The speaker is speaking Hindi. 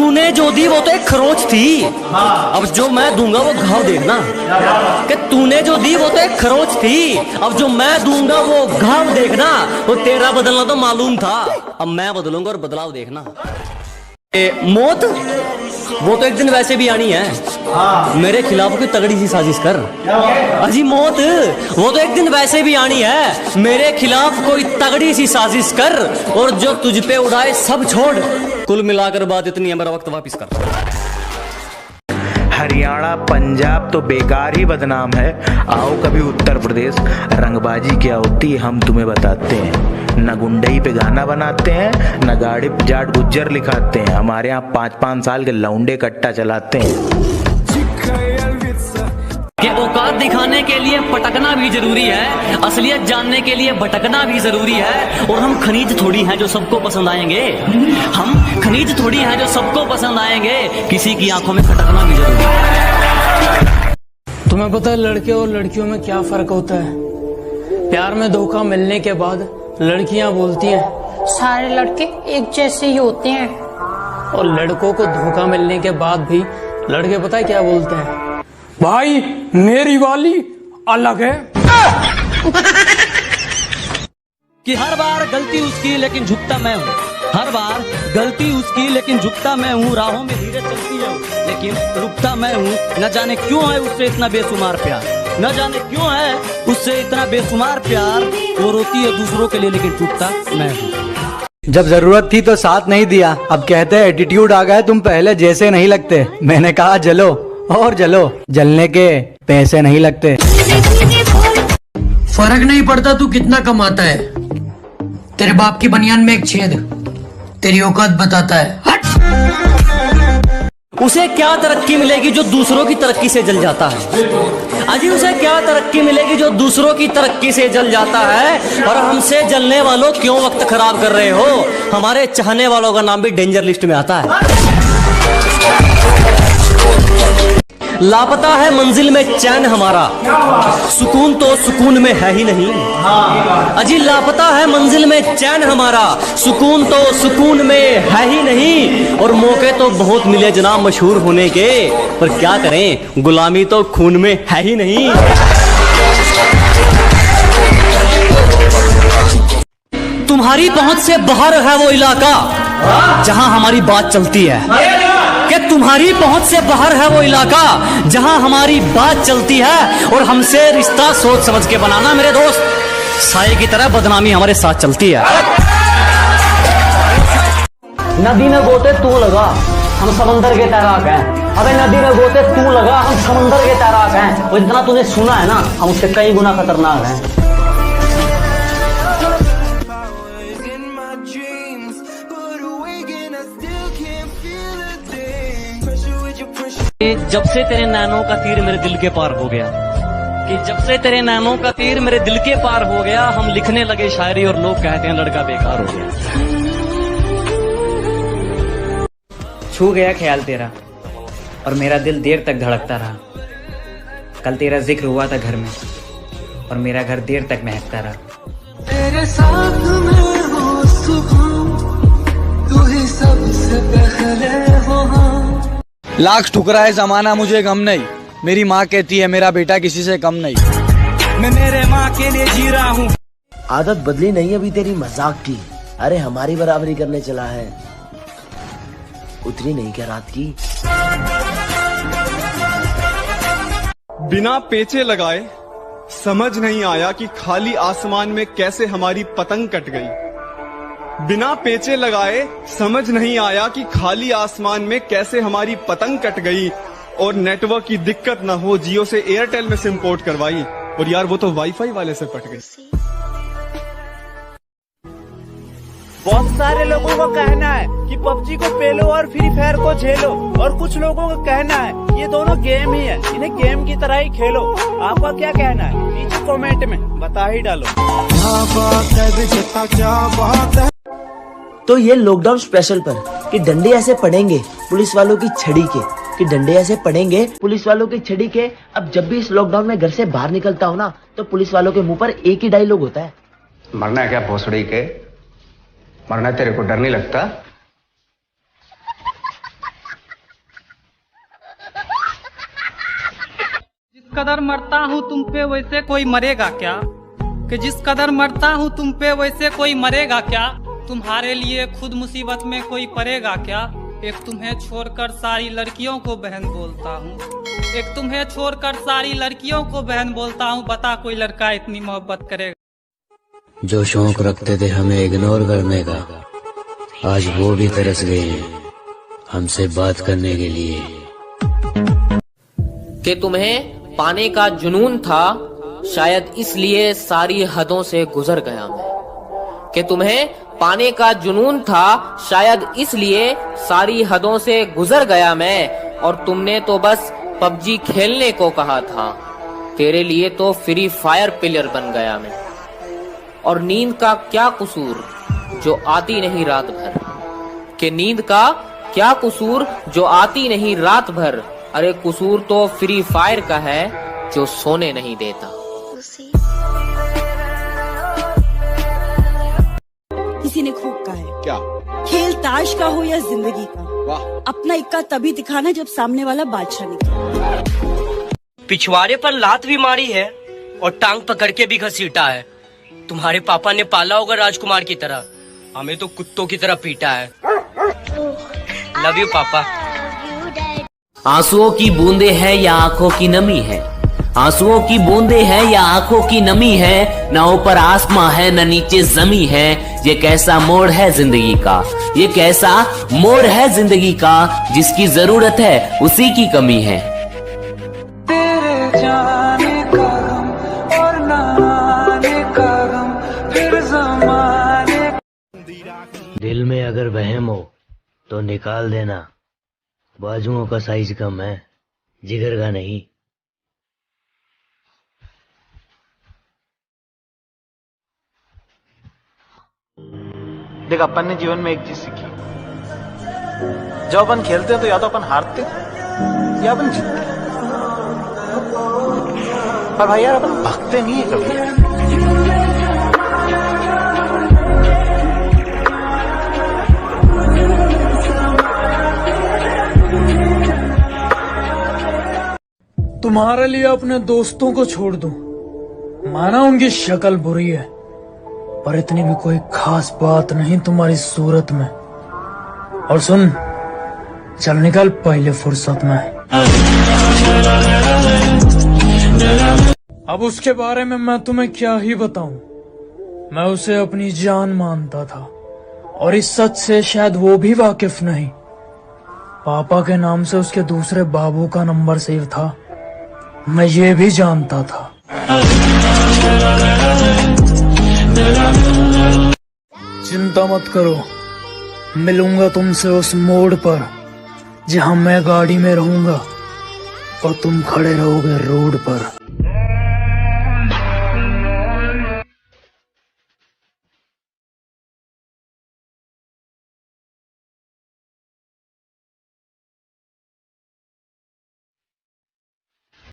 तूने जो दी वो तो एक खरोच थी, अब जो मैं दूंगा वो घाव देखना। कि तूने जो दी वो तो एक खरोच थी, अब जो मैं दूंगा वो घाव देखना। वो तेरा बदलना तो मालूम था, अब मैं बदलूंगा और बदलाव देखना। मौत वो तो एक दिन वैसे भी आनी है, मेरे खिलाफ कोई तगड़ी सी साजिश कर। अजी मौत वो तो एक दिन वैसे भी आनी है, मेरे खिलाफ कोई तगड़ी सी साजिश कर, और जो तुझ पे उड़ाए सब छोड़। कुल मिलाकर बात इतनी है, मेरा वक्त वापिस कर। हरियाणा पंजाब तो बेकार ही बदनाम है, आओ कभी उत्तर प्रदेश, रंगबाजी क्या होती है हम तुम्हें बताते हैं। न गुंडई पे गाना बनाते हैं, न गाड़ी पे जाट गुज्जर लिखाते हैं, हमारे यहाँ 5-5 साल के लौंडे कट्टा चलाते हैं। कि औकात दिखाने के लिए पटकना भी जरूरी है, असलियत जानने के लिए भटकना भी जरूरी है। और हम खनीज थोड़ी हैं जो सबको पसंद आएंगे, हम खनीज थोड़ी हैं जो सबको पसंद आएंगे, किसी की आंखों में खटकना भी जरूरी है। तुम्हें पता है लड़के और लड़कियों में क्या फर्क होता है? प्यार में धोखा मिलने के बाद लड़कियां बोलती हैं सारे लड़के एक जैसे ही होते हैं, और लड़कों को धोखा मिलने के बाद भी लड़के पता है क्या बोलते हैं? भाई मेरी वाली अलग है। कि हर बार गलती उसकी लेकिन झुकता मैं हूँ, हर बार गलती उसकी लेकिन झुकता मैं हूँ। राहों में धीरे चलती है लेकिन रुकता मैं हूँ। न जाने क्यों है उससे इतना बेशुमार प्यार, न जाने क्यों है उससे इतना बेशुमार प्यार। वो रोती है दूसरों के लिए लेकिन टूटता मैं हूँ। जब जरूरत थी तो साथ नहीं दिया, अब कहते हैं एटीट्यूड आ गया, तुम पहले जैसे नहीं लगते। मैंने कहा जलो और जलो, जलने के पैसे नहीं लगते। फर्क नहीं पड़ता तू कितना कमाता है, तेरे बाप की बनियान में एक छेद तेरी औकात बताता है। हट! उसे क्या तरक्की मिलेगी जो दूसरों की तरक्की से जल जाता है? अजी उसे क्या तरक्की मिलेगी जो दूसरों की तरक्की से जल जाता है? और हमसे जलने वालों क्यों वक्त खराब कर रहे हो? हमारे चाहने वालों का नाम भी डेंजर लिस्ट में आता है। लापता है मंजिल में चैन हमारा, सुकून तो सुकून में है ही नहीं। अजी लापता है मंजिल में चैन हमारा, सुकून तो सुकून में है ही नहीं। और मौके तो बहुत मिले जनाब मशहूर होने के, पर क्या करें गुलामी तो खून में है ही नहीं। तुम्हारी पहुंच से बाहर है वो इलाका जहां हमारी बात चलती है, कि तुम्हारी पहुंच से बाहर है वो इलाका जहां हमारी बात चलती है। और हमसे रिश्ता सोच समझ के बनाना मेरे दोस्त, साए की तरह बदनामी हमारे साथ चलती है। नदी में गोते तू लगा, हम समंदर के तैराक हैं। अबे नदी में गोते तू लगा, हम समंदर के तैराक हैं। और जितना तूने सुना है ना, हम उससे कई गुना खतरनाक हैं। जब से तेरे नैनों का तीर मेरे दिल के पार हो गया, कि जब से तेरे नैनों का तीर मेरे दिल के पार हो गया, हम लिखने लगे शायरी और लोग कहते हैं लड़का बेकार हो गया। छू गया ख्याल तेरा और मेरा दिल देर तक धड़कता रहा। कल तेरा जिक्र हुआ था घर में और मेरा घर देर तक महकता रहा। तेरे साथ में हो सुकून, तू ही सबसे पहले हो। लाख ठुकराए जमाना मुझे गम नहीं, मेरी माँ कहती है मेरा बेटा किसी से कम नहीं। मैं मेरे माँ के लिए जी रहा हूँ। आदत बदली नहीं अभी तेरी मजाक की, अरे हमारी बराबरी करने चला है, उतरी नहीं क्या रात की? बिना पेचे लगाए समझ नहीं आया कि खाली आसमान में कैसे हमारी पतंग कट गई। बिना पेचे लगाए समझ नहीं आया कि खाली आसमान में कैसे हमारी पतंग कट गई। और नेटवर्क की दिक्कत ना हो, जियो से एयरटेल में सिम पोर्ट करवाई, और यार वो तो वाईफाई वाले से पट गई। बहुत सारे लोगों का कहना है कि पबजी को पेलो और फ्री फायर को झेलो, और कुछ लोगों का कहना है ये दोनों गेम ही है, इन्हें गेम की तरह ही खेलो। आपका क्या कहना है? नीचे कमेंट में बता ही डालो। तो ये लॉकडाउन स्पेशल पर कि डंडे ऐसे पड़ेंगे पुलिस वालों की छड़ी के, कि डंडे ऐसे पड़ेंगे पुलिस वालों की छड़ी के। अब जब भी इस लॉकडाउन में घर से बाहर निकलता हूँ ना, तो पुलिस वालों के मुंह पर एक ही डायलॉग होता है, मरना है क्या भोसड़ी के? मरना तेरे को डर नहीं लगता? कदर मरता हूँ तुम पे वैसे कोई मरेगा क्या, कि जिस कदर मरता हूँ तुम पे वैसे कोई मरेगा क्या, तुम्हारे लिए खुद मुसीबत में कोई पड़ेगा क्या। एक तुम्हें छोड़कर सारी लड़कियों को बहन बोलता हूँ, एक तुम्हें छोड़कर सारी लड़कियों को बहन बोलता हूँ, बता कोई लड़का इतनी मोहब्बत करेगा। जो शौक रखते थे हमें इग्नोर करने का, आज वो भी तरस गए हैं हमसे बात करने के लिए। कि तुम्हें पाने का जुनून था, शायद इसलिए सारी हदों से गुजर गया मैं। कि तुम्हें पाने का जुनून था, शायद इसलिए सारी हदों से गुजर गया मैं। और तुमने तो बस पबजी खेलने को कहा था, तेरे लिए तो फ्री फायर प्लेयर बन गया मैं। और नींद का क्या कसूर जो आती नहीं रात भर, कि नींद का क्या कसूर जो आती नहीं रात भर। अरे कसूर तो फ्री फायर का है जो सोने नहीं देता। किसी ने खूब कहा है, क्या खेल ताश का हो या जिंदगी का, वाह, अपना इक्का तभी दिखाना जब सामने वाला बादशाह निकले। पिछवाड़े पर लात भी मारी है और टांग पकड़ के भी घसीटा है। तुम्हारे पापा ने पाला होगा राजकुमार की तरह, हमें तो कुत्तों की तरह पीटा है। लव यू पापा। आंसुओं की बूंदे है या आंखों की नमी है, आंसुओं की बूंदे है या आंखों की नमी है, न ऊपर आसमां है न नीचे जमी है। ये कैसा मोड़ है जिंदगी का, ये कैसा मोड़ है जिंदगी का, जिसकी जरूरत है उसी की कमी है। तेरे जाने का गम और न आने का गम, फिर ज़माने। दिल में अगर वहम हो तो निकाल देना, बाजुओं का साइज कम है जिगर का नहीं। देख, अपन ने जीवन में एक चीज सीखी, जब अपन खेलते हैं तो या तो अपन हारते हैं या अपन जीतते हैं, पर भाई यार अपन भागते नहीं है कभी। तुम्हारे लिए अपने दोस्तों को छोड़ दूं, माना उनकी शक्ल बुरी है, पर इतनी भी कोई खास बात नहीं तुम्हारी सूरत में। और सुन, चल निकल पहले फुर्सत में। अब उसके बारे में मैं तुम्हें क्या ही बताऊं, मैं उसे अपनी जान मानता था, और इस सच से शायद वो भी वाकिफ नहीं। पापा के नाम से उसके दूसरे बाबू का नंबर सेव था, मैं ये भी जानता था। चिंता मत करो, मिलूंगा तुमसे उस मोड़ पर जहां मैं गाड़ी में रहूंगा और तुम खड़े रहोगे रोड पर।